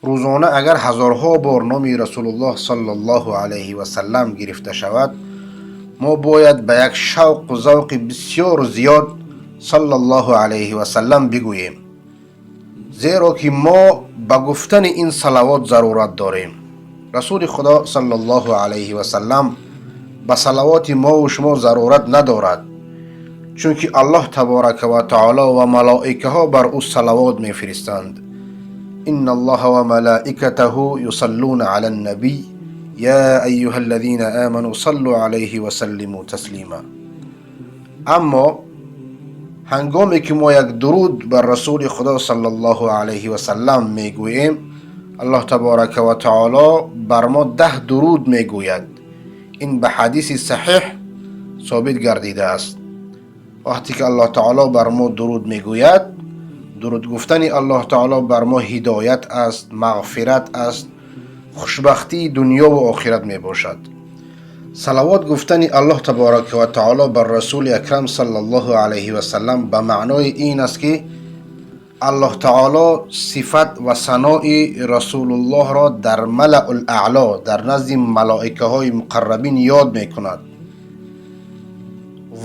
روزانه اگر هزارها بار نام رسول الله صلی الله علیه و سلم گرفته شود، ما باید به یک شوق و ذوق بسیار زیاد صلی الله علیه و سلم بگوییم، زیرا که ما به گفتن این صلوات ضرورت داریم. رسول خدا صلی الله علیه و سلم به صلوات ما و شما ضرورت ندارد، چونکه الله تبارک و تعالی و ملائکه ها بر او صلوات می فرستند. ان الله و ملائکته یصلون علی النبی یا ایها الذین آمنوا صلوا علیه و سلموا تسلیما. اما هنگامی که ما یک درود بر رسول خدا صلی الله علیه و سلم میگوییم، الله تبارک و تعالی بر ما 10 درود میگوید. این به حدیث صحیح ثابت گردیده است. وقتی که الله تعالی بر ما درود میگوید، درود گفتن الله تعالی بر ما هدایت است، مغفرت است، خوشبختی دنیا و آخرت می باشد. صلوات گفتن الله تبارک و تعالی بر رسول اکرم صلی الله علیه و سلم به معنای این است که الله تعالی صفت و ثناء رسول الله را در ملأ الاعلا، در نزد ملائکه های مقربین یاد می کند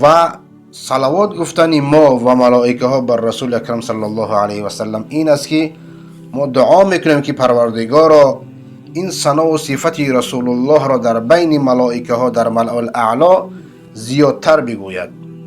و صلوات گفتن ما و ملائکه ها بر رسول اکرم صلی الله علیه و سلم این است که ما دعا میکنیم که پروردگارا این ثنا و صفت رسول الله را در بین ملائکه ها در ملأ الاعلا زیادتر بگوید.